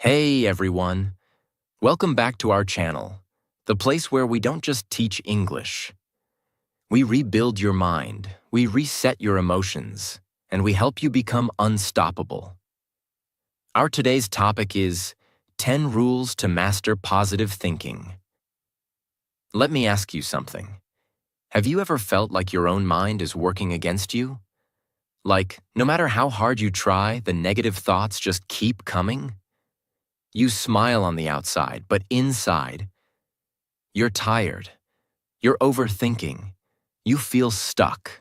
Hey everyone! Welcome back to our channel, the place where we don't just teach English. We rebuild your mind, we reset your emotions, and we help you become unstoppable. Our today's topic is 10 Rules to Master Positive Thinking. Let me ask you something. Have you ever felt like your own mind is working against you? Like, no matter how hard you try, the negative thoughts just keep coming? You smile on the outside, but inside, you're tired. You're overthinking. You feel stuck.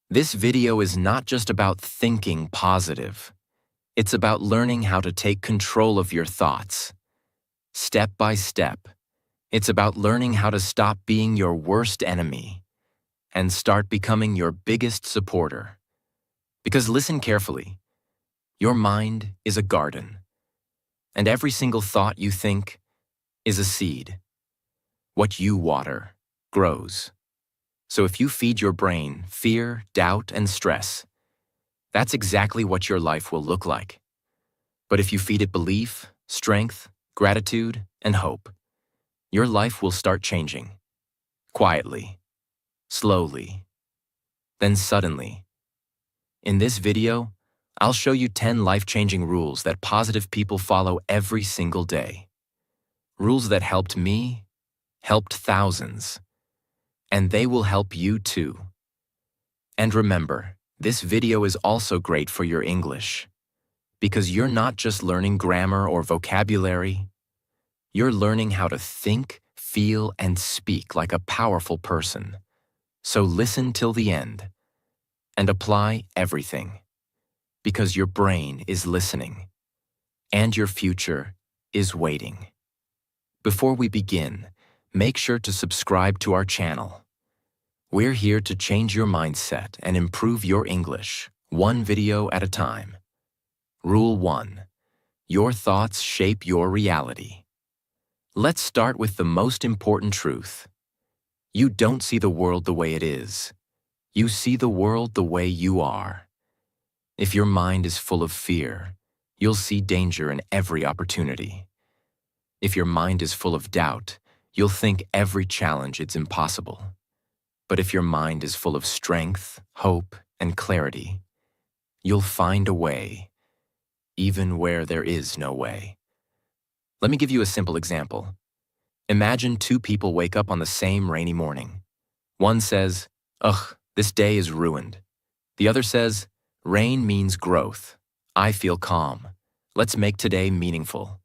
This video is not just about thinking positive. It's about learning how to take control of your thoughts. Step by step. It's about learning how to stop being your worst enemy and start becoming your biggest supporter. Because listen carefully. Your mind is a garden. And every single thought you think is a seed. What you water grows. So if you feed your brain fear, doubt, and stress, that's exactly what your life will look like. But if you feed it belief, strength, gratitude, and hope, your life will start changing. Quietly, slowly, then suddenly. In this video, I'll show you 10 life-changing rules that positive people follow every single day. Rules that helped me, helped thousands, and they will help you too. And remember, this video is also great for your English, because you're not just learning grammar or vocabulary, you're learning how to think, feel, and speak like a powerful person. So listen till the end, and apply everything. Because your brain is listening, and your future is waiting. Before we begin, make sure to subscribe to our channel. We're here to change your mindset and improve your English, one video at a time. Rule 1. Your thoughts shape your reality. Let's start with the most important truth. You don't see the world the way it is. You see the world the way you are. If your mind is full of fear, you'll see danger in every opportunity. If your mind is full of doubt, you'll think every challenge is impossible. But if your mind is full of strength, hope, and clarity, you'll find a way, even where there is no way. Let me give you a simple example. Imagine two people wake up on the same rainy morning. One says, "Ugh, this day is ruined." The other says, "Rain means growth. I feel calm. Let's make today meaningful."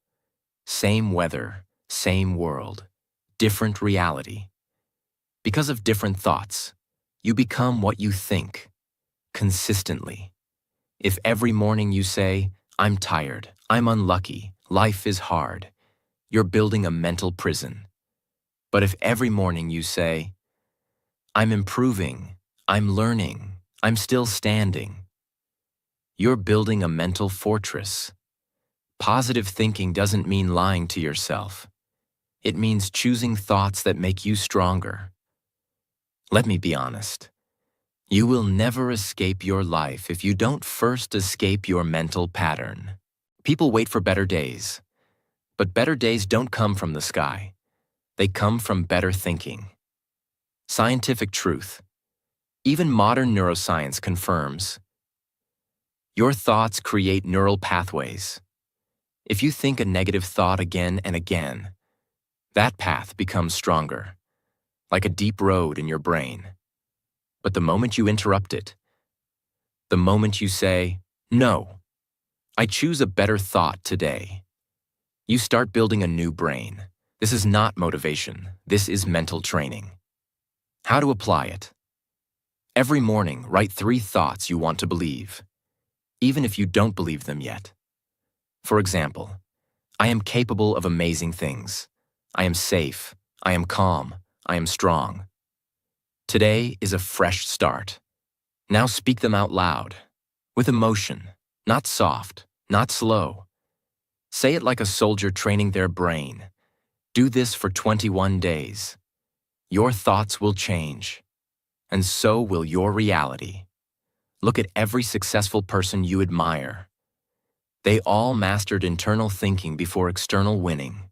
Same weather, same world, different reality. Because of different thoughts, you become what you think, consistently. If every morning you say, "I'm tired, I'm unlucky, life is hard," you're building a mental prison. But if every morning you say, "I'm improving, I'm learning, I'm still standing," you're building a mental fortress. Positive thinking doesn't mean lying to yourself. It means choosing thoughts that make you stronger. Let me be honest. You will never escape your life if you don't first escape your mental pattern. People wait for better days, but better days don't come from the sky. They come from better thinking. Scientific truth. Even modern neuroscience confirms. Your thoughts create neural pathways. If you think a negative thought again and again, that path becomes stronger, like a deep road in your brain. But the moment you interrupt it, the moment you say, "No, I choose a better thought today," you start building a new brain. This is not motivation. This is mental training. How to apply it? Every morning, write 3 thoughts you want to believe, even if you don't believe them yet. For example, I am capable of amazing things. I am safe. I am calm. I am strong. Today is a fresh start. Now speak them out loud, with emotion, not soft, not slow. Say it like a soldier training their brain. Do this for 21 days. Your thoughts will change, and so will your reality. Look at every successful person you admire. They all mastered internal thinking before external winning.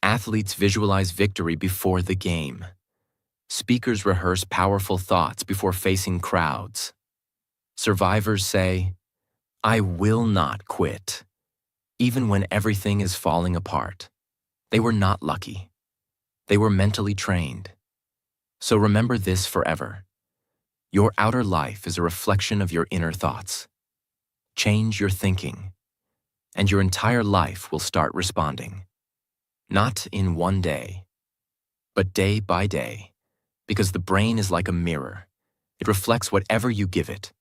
Athletes visualize victory before the game. Speakers rehearse powerful thoughts before facing crowds. Survivors say, "I will not quit," even when everything is falling apart. They were not lucky. They were mentally trained. So remember this forever. Your outer life is a reflection of your inner thoughts. Change your thinking, and your entire life will start responding. Not in one day, but day by day, because the brain is like a mirror. It reflects whatever you give it.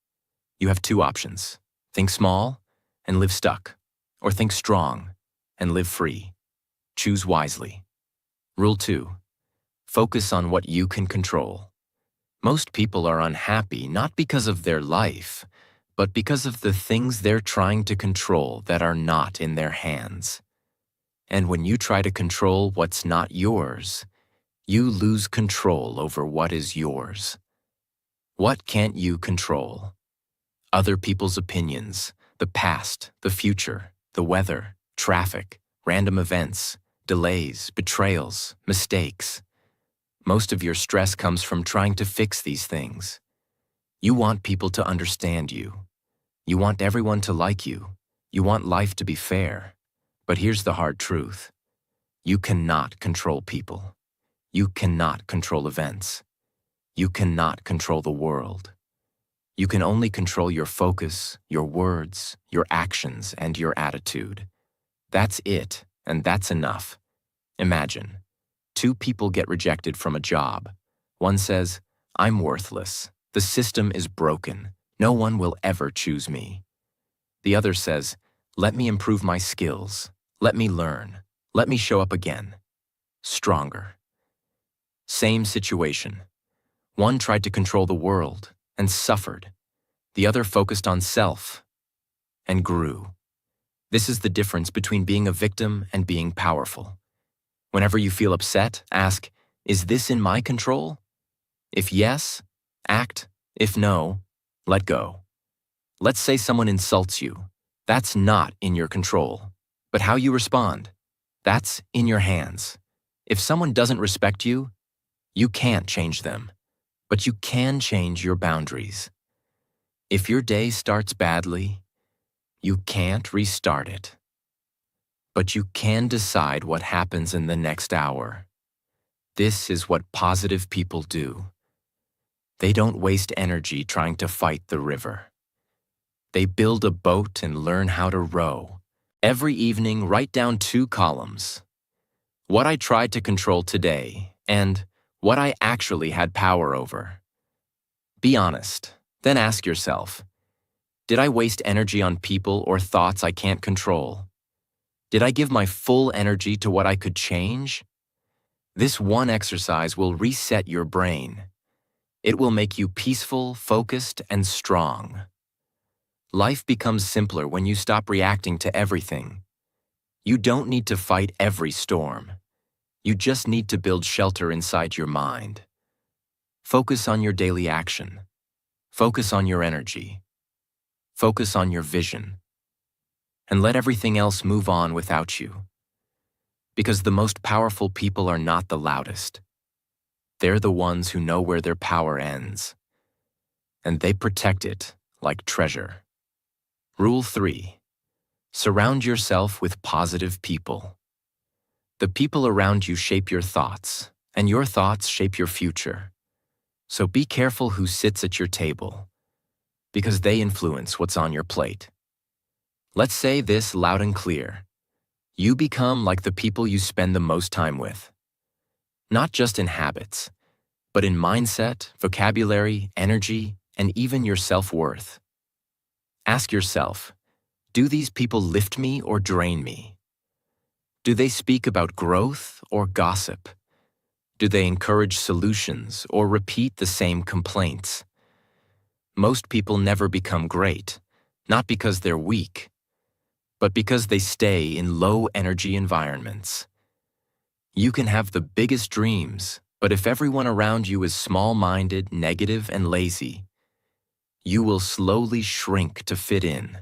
You have two options: think small and live stuck, or think strong and live free. Choose wisely. Rule 2. Focus on what you can control. Most people are unhappy not because of their life, but because of the things they're trying to control that are not in their hands. And when you try to control what's not yours, you lose control over what is yours. What can't you control? Other people's opinions, the past, the future, the weather, traffic, random events, delays, betrayals, mistakes. Most of your stress comes from trying to fix these things. You want people to understand you. You want everyone to like you. You want life to be fair. But here's the hard truth. You cannot control people. You cannot control events. You cannot control the world. You can only control your focus, your words, your actions, and your attitude. That's it, and that's enough. Imagine, two people get rejected from a job. One says, "I'm worthless. The system is broken. No one will ever choose me." The other says, "Let me improve my skills. Let me learn. Let me show up again. Stronger." Same situation. One tried to control the world and suffered. The other focused on self and grew. This is the difference between being a victim and being powerful. Whenever you feel upset, ask, "Is this in my control?" If yes, act. If no, let go. Let's say someone insults you. That's not in your control. But how you respond, that's in your hands. If someone doesn't respect you, you can't change them, but you can change your boundaries. If your day starts badly, you can't restart it. But you can decide what happens in the next hour. This is what positive people do. They don't waste energy trying to fight the river. They build a boat and learn how to row. Every evening, write down 2 columns. What I tried to control today, and what I actually had power over. Be honest, then ask yourself, did I waste energy on people or thoughts I can't control? Did I give my full energy to what I could change? This one exercise will reset your brain. It will make you peaceful, focused, and strong. Life becomes simpler when you stop reacting to everything. You don't need to fight every storm. You just need to build shelter inside your mind. Focus on your daily action. Focus on your energy. Focus on your vision. And let everything else move on without you. Because the most powerful people are not the loudest. They're the ones who know where their power ends. And they protect it like treasure. Rule 3. Surround yourself with positive people. The people around you shape your thoughts, and your thoughts shape your future. So be careful who sits at your table, because they influence what's on your plate. Let's say this loud and clear. You become like the people you spend the most time with. Not just in habits, but in mindset, vocabulary, energy, and even your self-worth. Ask yourself, do these people lift me or drain me? Do they speak about growth or gossip? Do they encourage solutions or repeat the same complaints? Most people never become great, not because they're weak, but because they stay in low-energy environments. You can have the biggest dreams, but if everyone around you is small-minded, negative, and lazy, you will slowly shrink to fit in.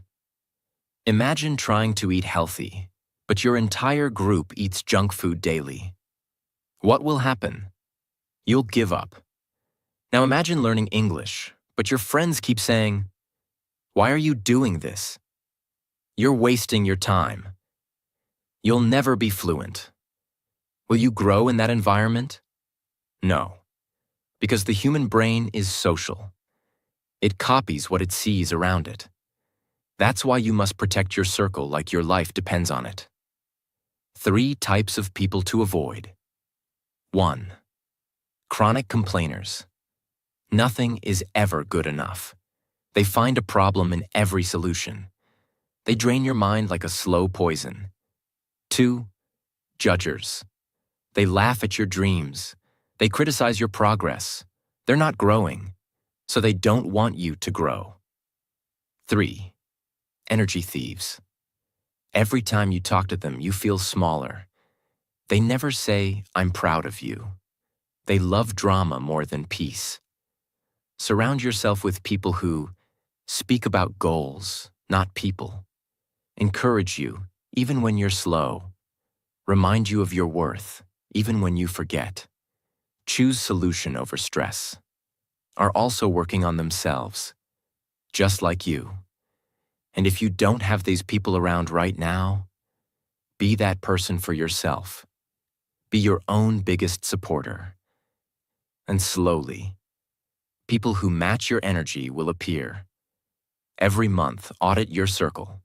Imagine trying to eat healthy, but your entire group eats junk food daily. What will happen? You'll give up. Now imagine learning English, but your friends keep saying, "Why are you doing this? You're wasting your time. You'll never be fluent." Will you grow in that environment? No, because the human brain is social. It copies what it sees around it. That's why you must protect your circle like your life depends on it. 3 types of people to avoid. 1. Chronic complainers. Nothing is ever good enough. They find a problem in every solution. They drain your mind like a slow poison. 2. Judgers. They laugh at your dreams. They criticize your progress. They're not growing, so they don't want you to grow. 3. Energy thieves. Every time you talk to them, you feel smaller. They never say, "I'm proud of you." They love drama more than peace. Surround yourself with people who speak about goals, not people. Encourage you, even when you're slow. Remind you of your worth, even when you forget. Choose solution over stress. Are also working on themselves, just like you. And if you don't have these people around right now, be that person for yourself. Be your own biggest supporter. And slowly, people who match your energy will appear. Every month, audit your circle.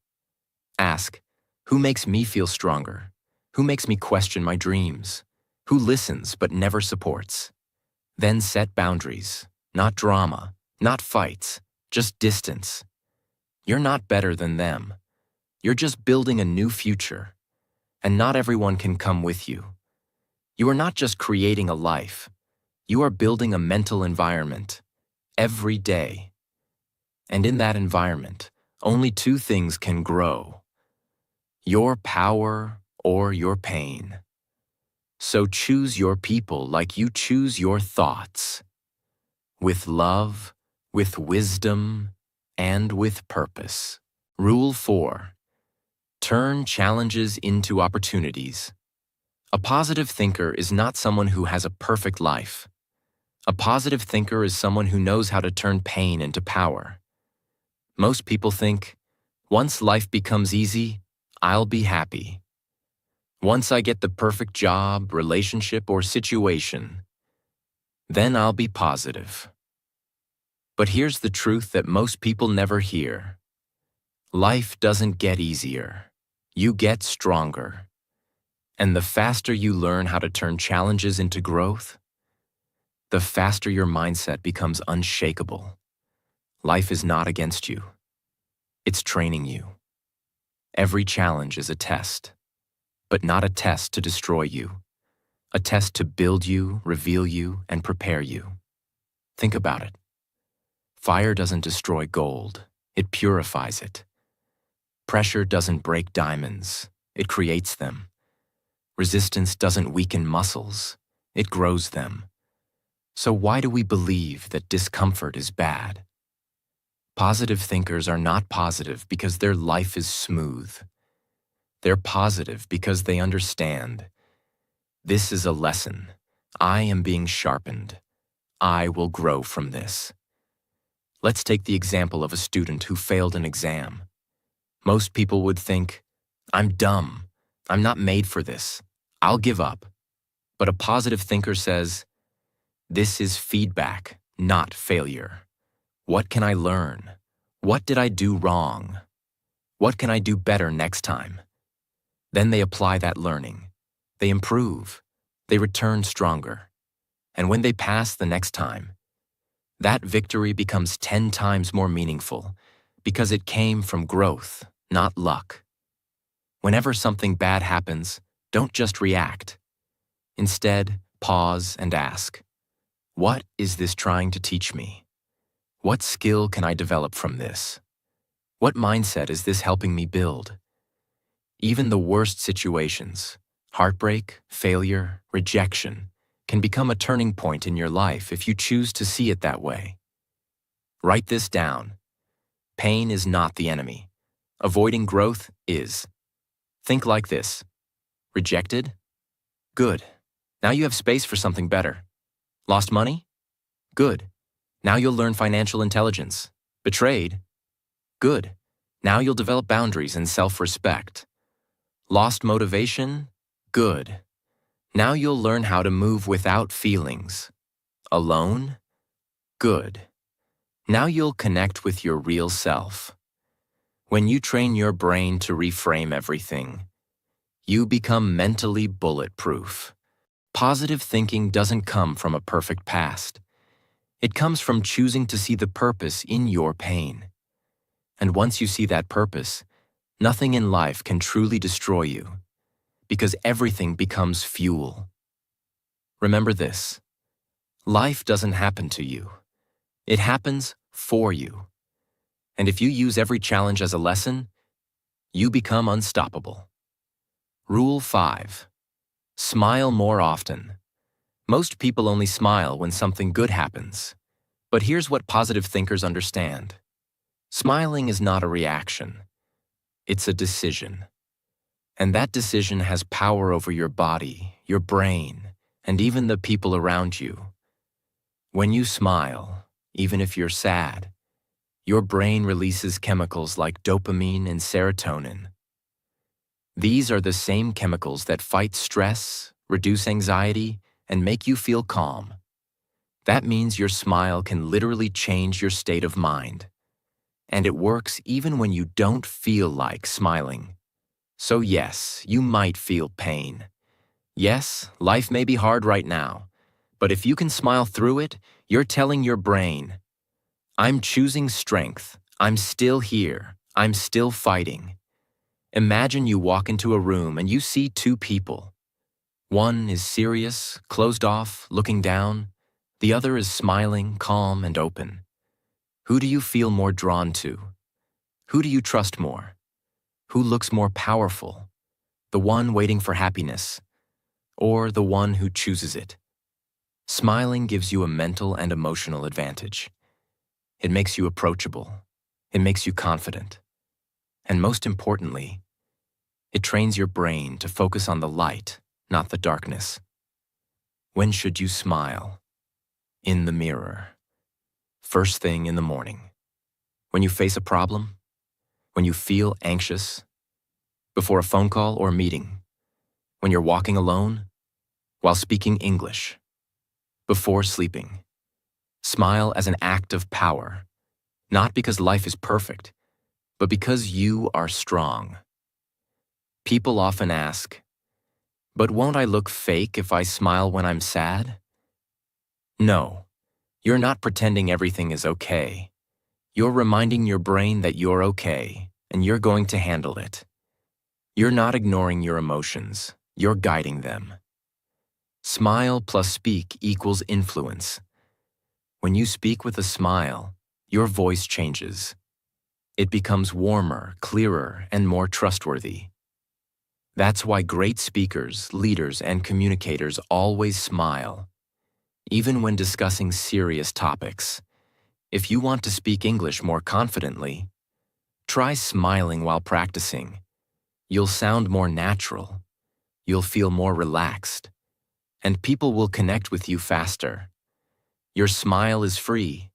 Ask, who makes me feel stronger? Who makes me question my dreams? Who listens but never supports? Then set boundaries, not drama, not fights, just distance. You're not better than them. You're just building a new future. And not everyone can come with you. You are not just creating a life. You are building a mental environment every day. And in that environment, only 2 things can grow: your power or your pain. So choose your people like you choose your thoughts. With love, with wisdom, and with purpose. Rule 4. Turn challenges into opportunities. A positive thinker is not someone who has a perfect life. A positive thinker is someone who knows how to turn pain into power. Most people think, once life becomes easy, I'll be happy. Once I get the perfect job, relationship, or situation, then I'll be positive. But here's the truth that most people never hear. Life doesn't get easier. You get stronger. And the faster you learn how to turn challenges into growth, the faster your mindset becomes unshakable. Life is not against you. It's training you. Every challenge is a test, but not a test to destroy you. A test to build you, reveal you, and prepare you. Think about it. Fire doesn't destroy gold, it purifies it. Pressure doesn't break diamonds, it creates them. Resistance doesn't weaken muscles, it grows them. So why do we believe that discomfort is bad? Positive thinkers are not positive because their life is smooth. They're positive because they understand. This is a lesson. I am being sharpened. I will grow from this. Let's take the example of a student who failed an exam. Most people would think, I'm dumb. I'm not made for this. I'll give up. But a positive thinker says, this is feedback, not failure. What can I learn? What did I do wrong? What can I do better next time? Then they apply that learning. They improve. They return stronger. And when they pass the next time, that victory becomes 10 times more meaningful because it came from growth, not luck. Whenever something bad happens, don't just react. Instead, pause and ask, what is this trying to teach me? What skill can I develop from this? What mindset is this helping me build? Even the worst situations, heartbreak, failure, rejection, can become a turning point in your life if you choose to see it that way. Write this down. Pain is not the enemy. Avoiding growth is. Think like this. Rejected? Good. Now you have space for something better. Lost money? Good. Now you'll learn financial intelligence. Betrayed? Good. Now you'll develop boundaries and self-respect. Lost motivation? Good. Now you'll learn how to move without feelings. Alone? Good. Now you'll connect with your real self. When you train your brain to reframe everything, you become mentally bulletproof. Positive thinking doesn't come from a perfect past. It comes from choosing to see the purpose in your pain. And once you see that purpose, nothing in life can truly destroy you, because everything becomes fuel. Remember this: life doesn't happen to you. It happens for you. And if you use every challenge as a lesson, you become unstoppable. Rule 5. Smile more often. Most people only smile when something good happens. But here's what positive thinkers understand. Smiling is not a reaction. It's a decision. And that decision has power over your body, your brain, and even the people around you. When you smile, even if you're sad, your brain releases chemicals like dopamine and serotonin. These are the same chemicals that fight stress, reduce anxiety, and make you feel calm. That means your smile can literally change your state of mind. And it works even when you don't feel like smiling. So yes, you might feel pain. Yes, life may be hard right now. But if you can smile through it, you're telling your brain, I'm choosing strength. I'm still here. I'm still fighting. Imagine you walk into a room and you see two people. One is serious, closed off, looking down. The other is smiling, calm, and open. Who do you feel more drawn to? Who do you trust more? Who looks more powerful? The one waiting for happiness, or the one who chooses it? Smiling gives you a mental and emotional advantage. It makes you approachable. It makes you confident. And most importantly, it trains your brain to focus on the light, not the darkness. When should you smile? In the mirror. First thing in the morning. When you face a problem? When you feel anxious? Before a phone call or meeting? When you're walking alone? While speaking English? Before sleeping? Smile as an act of power, not because life is perfect, but because you are strong. People often ask, but won't I look fake if I smile when I'm sad? No, you're not pretending everything is okay. You're reminding your brain that you're okay, and you're going to handle it. You're not ignoring your emotions, you're guiding them. Smile plus speak equals influence. When you speak with a smile, your voice changes. It becomes warmer, clearer, and more trustworthy. That's why great speakers, leaders, and communicators always smile, even when discussing serious topics. If you want to speak English more confidently, try smiling while practicing. You'll sound more natural. You'll feel more relaxed. And people will connect with you faster. Your smile is free,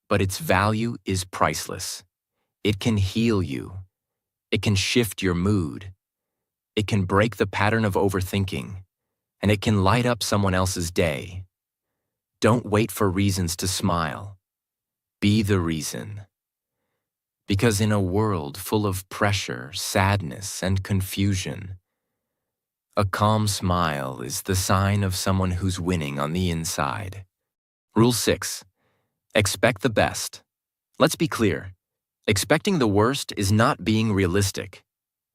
but its value is priceless. It can heal you. It can shift your mood. It can break the pattern of overthinking, and it can light up someone else's day. Don't wait for reasons to smile. Be the reason. Because in a world full of pressure, sadness, and confusion, a calm smile is the sign of someone who's winning on the inside. Rule 6. Expect the best. Let's be clear. Expecting the worst is not being realistic.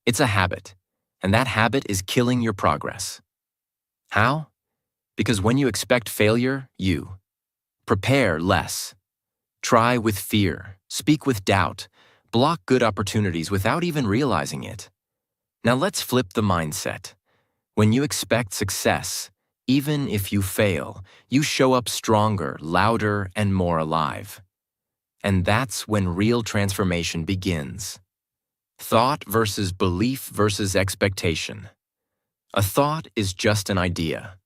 It's a habit, and that habit is killing your progress. How? Because when you expect failure, you prepare less. Try with fear, speak with doubt, block good opportunities without even realizing it. Now let's flip the mindset. When you expect success, even if you fail, you show up stronger, louder, and more alive. And that's when real transformation begins. Thought versus belief versus expectation. A thought is just an idea.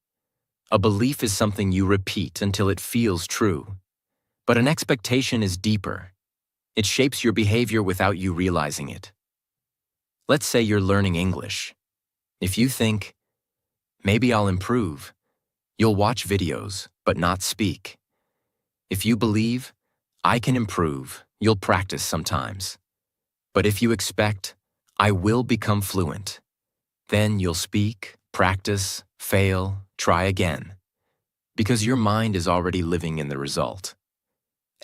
A belief is something you repeat until it feels true. But an expectation is deeper. It shapes your behavior without you realizing it. Let's say you're learning English. If you think, maybe I'll improve, you'll watch videos, but not speak. If you believe, I can improve, you'll practice sometimes. But if you expect, I will become fluent, then you'll speak, practice, fail, try again. Because your mind is already living in the result.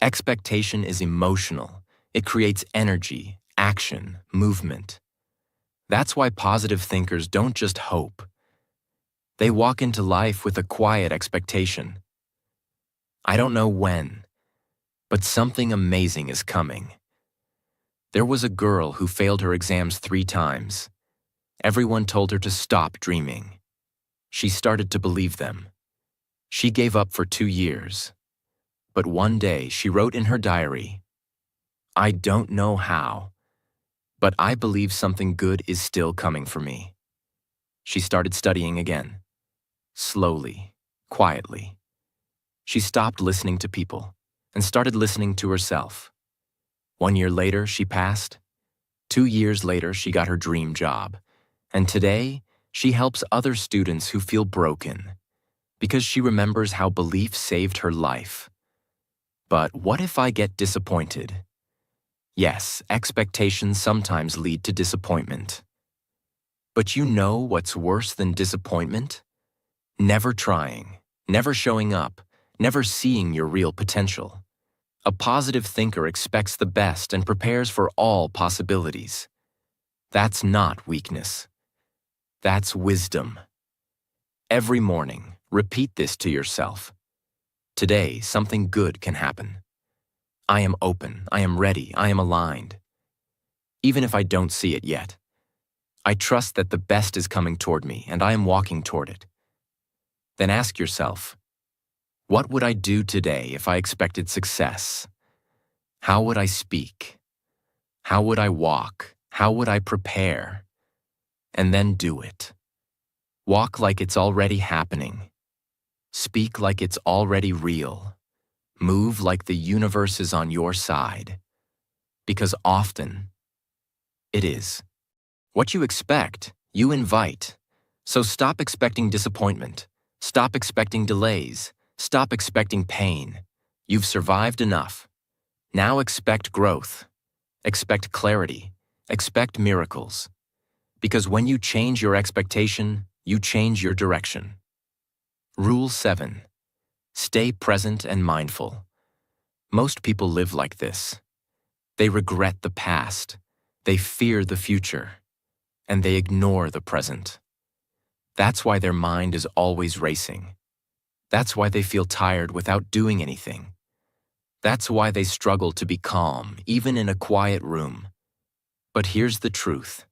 Expectation is emotional. It creates energy, action, movement. That's why positive thinkers don't just hope. They walk into life with a quiet expectation. I don't know when, but something amazing is coming. There was a girl who failed her exams 3 times. Everyone told her to stop dreaming. She started to believe them. She gave up for 2 years. But one day she wrote in her diary, I don't know how, but I believe something good is still coming for me. She started studying again. Slowly, quietly. She stopped listening to people and started listening to herself. 1 year later, she passed. 2 years later, she got her dream job. And today, she helps other students who feel broken because she remembers how belief saved her life. But what if I get disappointed? Yes, expectations sometimes lead to disappointment. But you know what's worse than disappointment? Never trying, never showing up, never seeing your real potential. A positive thinker expects the best and prepares for all possibilities. That's not weakness. That's wisdom. Every morning, repeat this to yourself. Today, something good can happen. I am open, I am ready, I am aligned. Even if I don't see it yet, I trust that the best is coming toward me and I am walking toward it. Then ask yourself, what would I do today if I expected success? How would I speak? How would I walk? How would I prepare? And then do it. Walk like it's already happening. Speak like it's already real. Move like the universe is on your side. Because often, it is. What you expect, you invite. So stop expecting disappointment. Stop expecting delays. Stop expecting pain. You've survived enough. Now expect growth. Expect clarity. Expect miracles. Because when you change your expectation, you change your direction. Rule 7. Stay present and mindful. Most people live like this. They regret the past. They fear the future. And they ignore the present. That's why their mind is always racing. That's why they feel tired without doing anything. That's why they struggle to be calm, even in a quiet room. But here's the truth.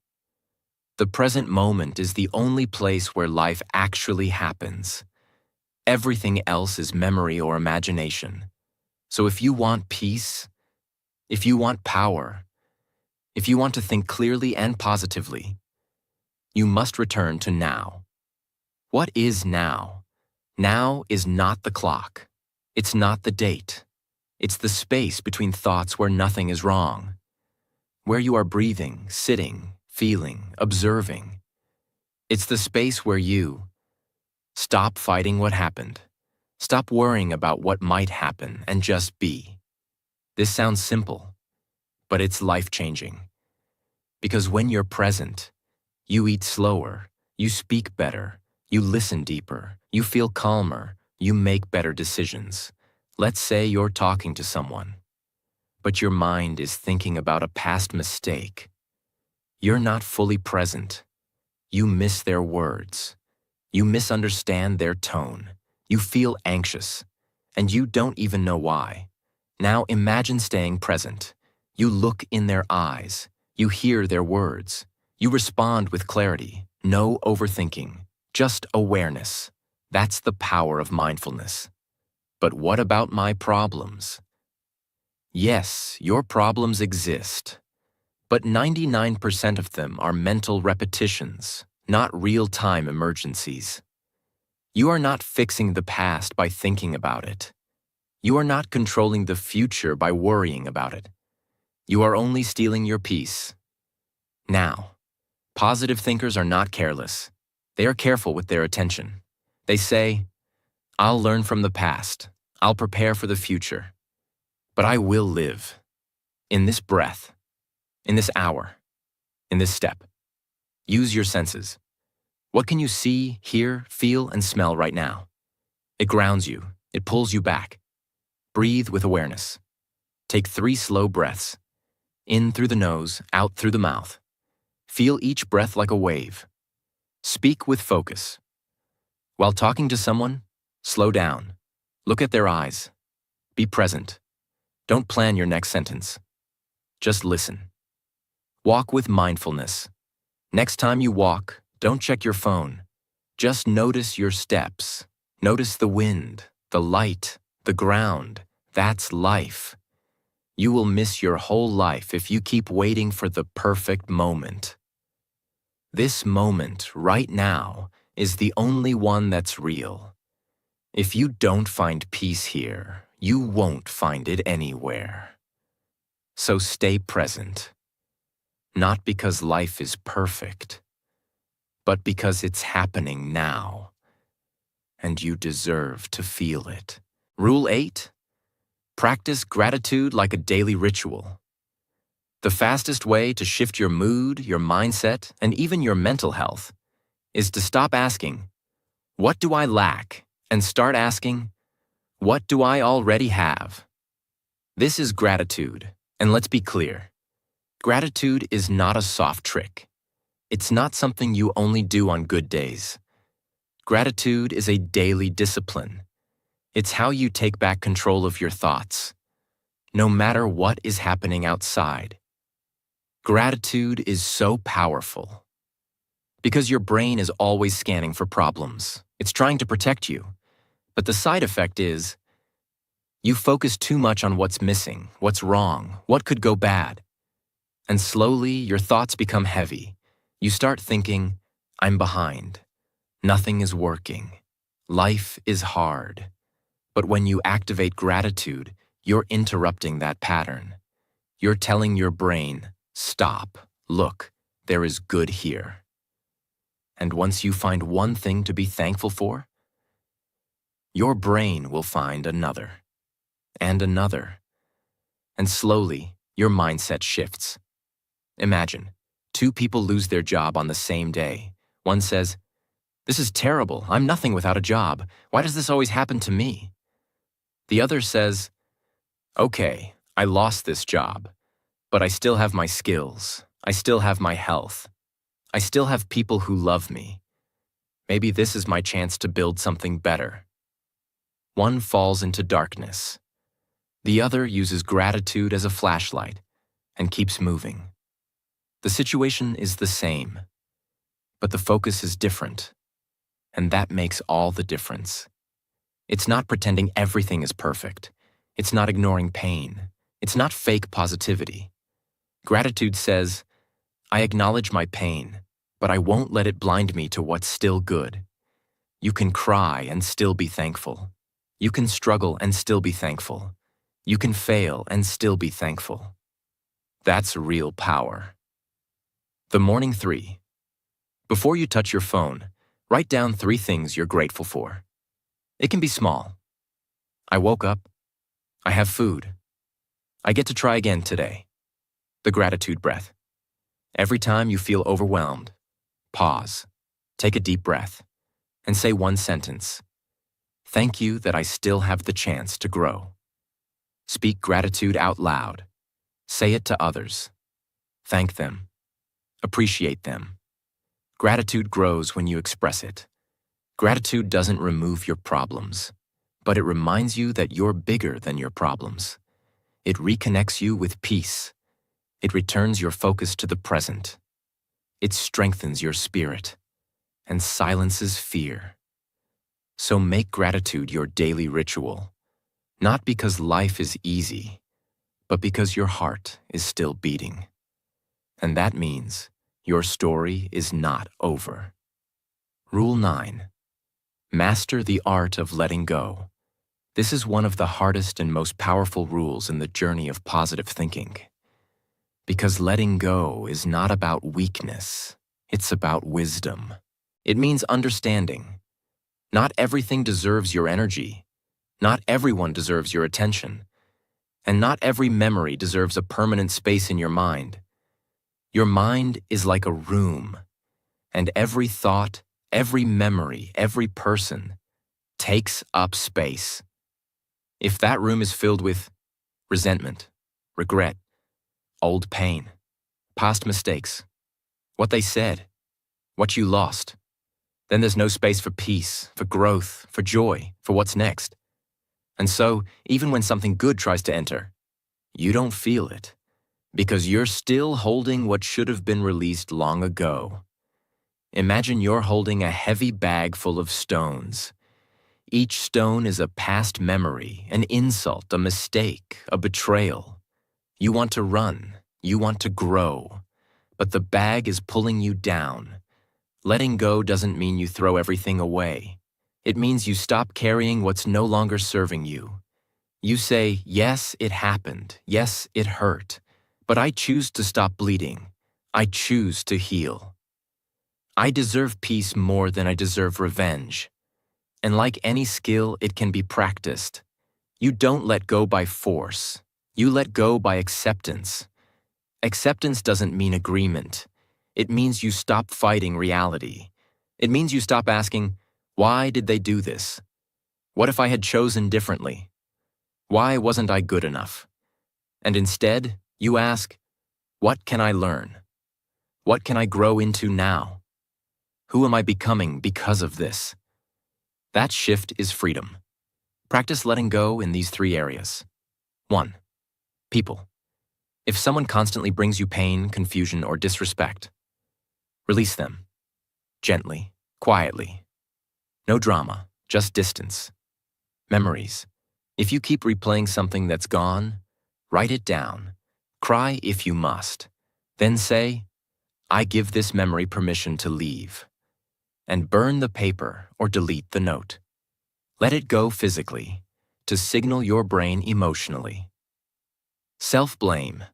The present moment is the only place where life actually happens. Everything else is memory or imagination. So if you want peace, if you want power, if you want to think clearly and positively, you must return to now. What is now? Now is not the clock. It's not the date. It's the space between thoughts where nothing is wrong. Where you are breathing, sitting, feeling, observing. It's the space where you stop fighting what happened. Stop worrying about what might happen and just be. This sounds simple, but it's life-changing. Because when you're present, you eat slower, you speak better, you listen deeper, you feel calmer, you make better decisions. Let's say you're talking to someone, but your mind is thinking about a past mistake. You're not fully present. You miss their words. You misunderstand their tone. You feel anxious, and you don't even know why. Now imagine staying present. You look in their eyes. You hear their words. You respond with clarity. No overthinking, just awareness. That's the power of mindfulness. But what about my problems? Yes, your problems exist. But 99% of them are mental repetitions, not real-time emergencies. You are not fixing the past by thinking about it. You are not controlling the future by worrying about it. You are only stealing your peace. Now, positive thinkers are not careless. They are careful with their attention. They say, I'll learn from the past. I'll prepare for the future. But I will live. In this breath. In this hour. In this step. Use your senses. What can you see, hear, feel, and smell right now? It grounds you. It pulls you back. Breathe with awareness. Take 3 slow breaths. In through the nose, out through the mouth. Feel each breath like a wave. Speak with focus. While talking to someone, slow down. Look at their eyes. Be present. Don't plan your next sentence. Just listen. Walk with mindfulness. Next time you walk, don't check your phone. Just notice your steps. Notice the wind, the light, the ground. That's life. You will miss your whole life if you keep waiting for the perfect moment. This moment, right now, is the only one that's real. If you don't find peace here, you won't find it anywhere. So stay present. Not because life is perfect, but because it's happening now, and you deserve to feel it. Rule 8. Practice gratitude like a daily ritual. The fastest way to shift your mood, your mindset, and even your mental health is to stop asking, what do I lack? And start asking, what do I already have? This is gratitude, and let's be clear. Gratitude is not a soft trick. It's not something you only do on good days. Gratitude is a daily discipline. It's how you take back control of your thoughts, no matter what is happening outside. Gratitude is so powerful because your brain is always scanning for problems. It's trying to protect you. But the side effect is you focus too much on what's missing, what's wrong, what could go bad. And slowly, your thoughts become heavy. You start thinking, I'm behind. Nothing is working. Life is hard. But when you activate gratitude, you're interrupting that pattern. You're telling your brain, stop, look, there is good here. And once you find one thing to be thankful for, your brain will find another, and another. And slowly, your mindset shifts. Imagine, 2 people lose their job on the same day. One says, this is terrible, I'm nothing without a job. Why does this always happen to me? The other says, okay, I lost this job, but I still have my skills. I still have my health. I still have people who love me. Maybe this is my chance to build something better. One falls into darkness. The other uses gratitude as a flashlight and keeps moving. The situation is the same, but the focus is different, and that makes all the difference. It's not pretending everything is perfect. It's not ignoring pain. It's not fake positivity. Gratitude says, I acknowledge my pain, but I won't let it blind me to what's still good. You can cry and still be thankful. You can struggle and still be thankful. You can fail and still be thankful. That's real power. The morning 3. Before you touch your phone, write down 3 things you're grateful for. It can be small. I woke up. I have food. I get to try again today. The gratitude breath. Every time you feel overwhelmed, pause, take a deep breath, and say one sentence. Thank you that I still have the chance to grow. Speak gratitude out loud. Say it to others. Thank them. Appreciate them. Gratitude grows when you express it. Gratitude doesn't remove your problems, but it reminds you that you're bigger than your problems. It reconnects you with peace. It returns your focus to the present. It strengthens your spirit and silences fear. So make gratitude your daily ritual, not because life is easy, but because your heart is still beating. And that means your story is not over. Rule 9. Master the art of letting go. This is one of the hardest and most powerful rules in the journey of positive thinking. Because letting go is not about weakness, it's about wisdom. It means understanding. Not everything deserves your energy. Not everyone deserves your attention. And not every memory deserves a permanent space in your mind. Your mind is like a room, and every thought, every memory, every person takes up space. If that room is filled with resentment, regret, old pain, past mistakes, what they said, what you lost, then there's no space for peace, for growth, for joy, for what's next. And so, even when something good tries to enter, you don't feel it, because you're still holding what should have been released long ago. Imagine you're holding a heavy bag full of stones. Each stone is a past memory, an insult, a mistake, a betrayal. You want to run, you want to grow, but the bag is pulling you down. Letting go doesn't mean you throw everything away. It means you stop carrying what's no longer serving you. You say, yes, it happened, yes, it hurt, but I choose to stop bleeding. I choose to heal. I deserve peace more than I deserve revenge. And like any skill, it can be practiced. You don't let go by force. You let go by acceptance. Acceptance doesn't mean agreement. It means you stop fighting reality. It means you stop asking, why did they do this? What if I had chosen differently? Why wasn't I good enough? And instead, you ask, what can I learn? What can I grow into now? Who am I becoming because of this? That shift is freedom. Practice letting go in these 3 areas. 1. People. If someone constantly brings you pain, confusion, or disrespect, release them. Gently, quietly. No drama, just distance. Memories. If you keep replaying something that's gone, write it down. Cry if you must. Then say, I give this memory permission to leave. And burn the paper or delete the note. Let it go physically, to signal your brain emotionally. Self-blame.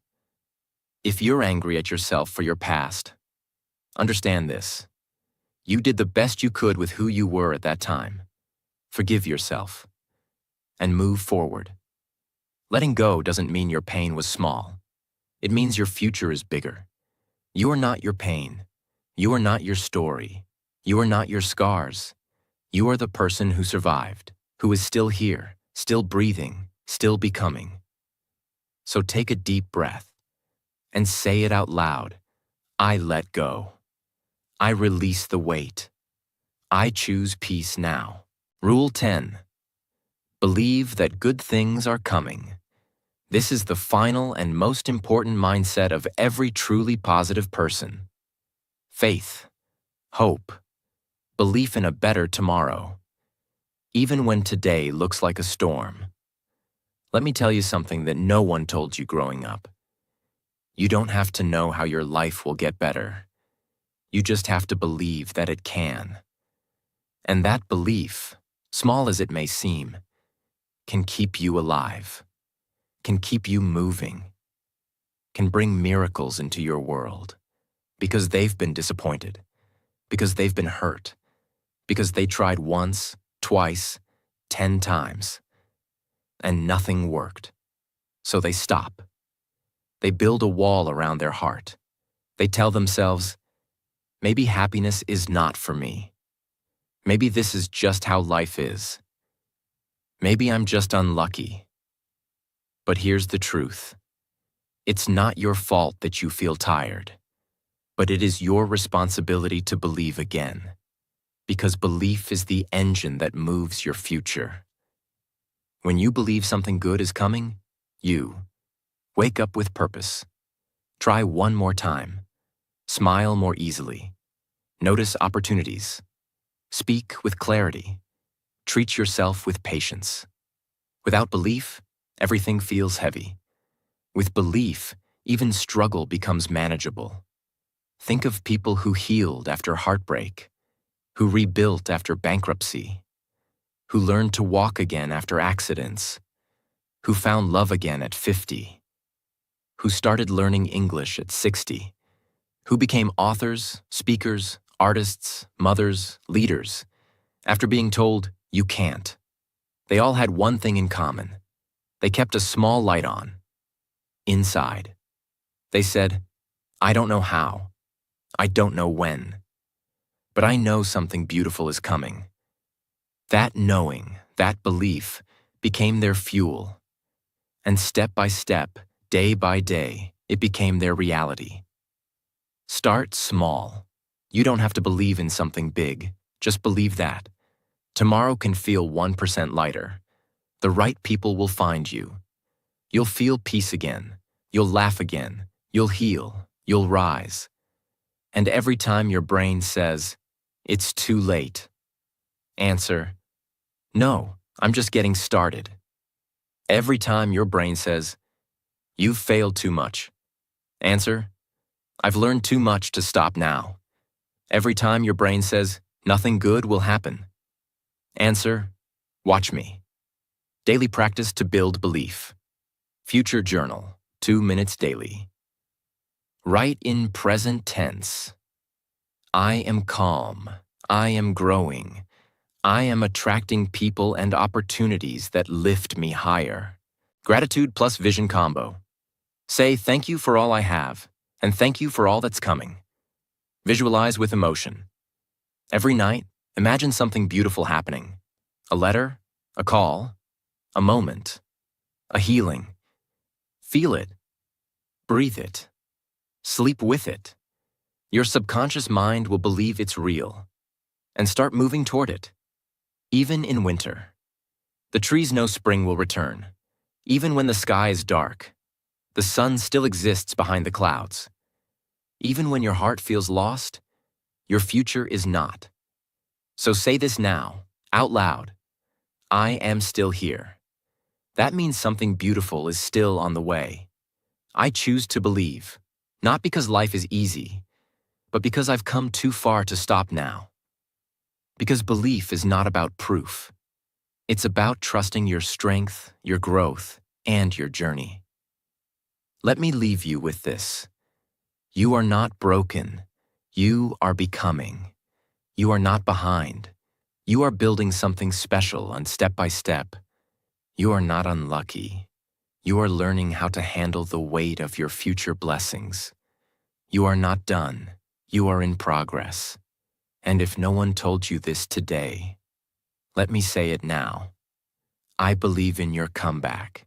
If you're angry at yourself for your past, understand this. You did the best you could with who you were at that time. Forgive yourself. And move forward. Letting go doesn't mean your pain was small. It means your future is bigger. You are not your pain. You are not your story. You are not your scars. You are the person who survived, who is still here, still breathing, still becoming. So take a deep breath and say it out loud. I let go. I release the weight. I choose peace now. Rule 10. Believe that good things are coming. This is the final and most important mindset of every truly positive person. Faith, hope, belief in a better tomorrow, even when today looks like a storm. Let me tell you something that no one told you growing up. You don't have to know how your life will get better. You just have to believe that it can. And that belief, small as it may seem, can keep you alive, can keep you moving, can bring miracles into your world, because they've been disappointed, because they've been hurt, because they tried once, twice, 10 times, and nothing worked. So they stop. They build a wall around their heart. They tell themselves, maybe happiness is not for me. Maybe this is just how life is. Maybe I'm just unlucky. But here's the truth. It's not your fault that you feel tired, but it is your responsibility to believe again. Because belief is the engine that moves your future. When you believe something good is coming, you wake up with purpose. Try one more time. Smile more easily. Notice opportunities. Speak with clarity. Treat yourself with patience. Without belief, everything feels heavy. With belief, even struggle becomes manageable. Think of people who healed after heartbreak, who rebuilt after bankruptcy, who learned to walk again after accidents, who found love again at 50, who started learning English at 60, who became authors, speakers, artists, mothers, leaders, after being told, "You can't." They all had one thing in common. They kept a small light on, inside. They said, "I don't know how. I don't know when. But I know something beautiful is coming." That knowing, that belief, became their fuel. And step by step, day by day, it became their reality. Start small. You don't have to believe in something big. Just believe that tomorrow can feel 1% lighter. The right people will find you. You'll feel peace again. You'll laugh again. You'll heal. You'll rise. And every time your brain says, "It's too late," answer, "No, I'm just getting started." Every time your brain says, "You've failed too much," answer, "I've learned too much to stop now." Every time your brain says, "Nothing good will happen," answer, "Watch me." Daily practice to build belief. Future journal, 2 minutes daily. Write in present tense. I am calm. I am growing. I am attracting people and opportunities that lift me higher. Gratitude plus vision combo. Say thank you for all I have, and thank you for all that's coming. Visualize with emotion. Every night, imagine something beautiful happening. A letter, a call, a moment, a healing. Feel it. Breathe it. Sleep with it. Your subconscious mind will believe it's real and start moving toward it. Even in winter, the trees know spring will return. Even when the sky is dark, the sun still exists behind the clouds. Even when your heart feels lost, your future is not. So say this now, out loud. I am still here. That means something beautiful is still on the way. I choose to believe, not because life is easy, but because I've come too far to stop now. Because belief is not about proof. It's about trusting your strength, your growth, and your journey. Let me leave you with this. You are not broken. You are becoming. You are not behind. You are building something special on step by step. You are not unlucky. You are learning how to handle the weight of your future blessings. You are not done. You are in progress. And if no one told you this today, let me say it now. I believe in your comeback.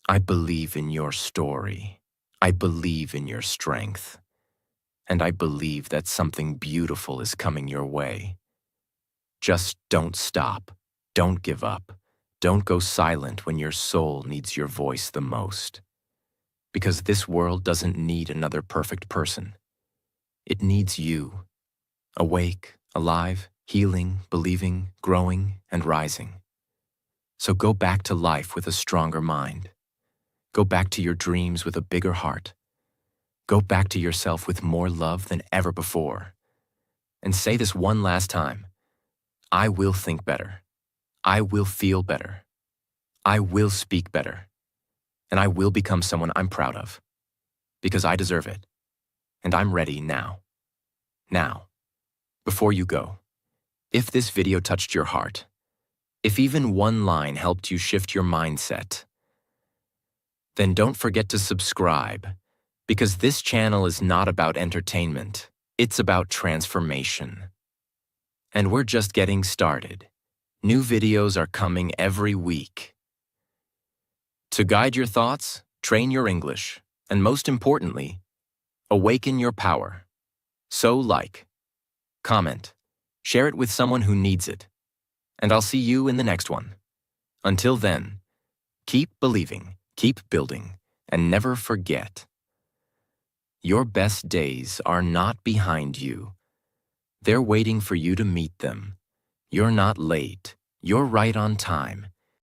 I believe in your story. I believe in your strength. And I believe that something beautiful is coming your way. Just don't stop. Don't give up. Don't go silent when your soul needs your voice the most. Because this world doesn't need another perfect person. It needs you. Awake, alive, healing, believing, growing, and rising. So go back to life with a stronger mind. Go back to your dreams with a bigger heart. Go back to yourself with more love than ever before. And say this one last time. I will think better. I will feel better. I will speak better. And I will become someone I'm proud of. Because I deserve it. And I'm ready now. Now. Before you go, if this video touched your heart, if even one line helped you shift your mindset, then don't forget to subscribe, because this channel is not about entertainment, it's about transformation. And we're just getting started. New videos are coming every week. To guide your thoughts, train your English, and most importantly, awaken your power. So like, comment, share it with someone who needs it, and I'll see you in the next one. Until then, keep believing, keep building, and never forget. Your best days are not behind you. They're waiting for you to meet them. You're not late. You're right on time.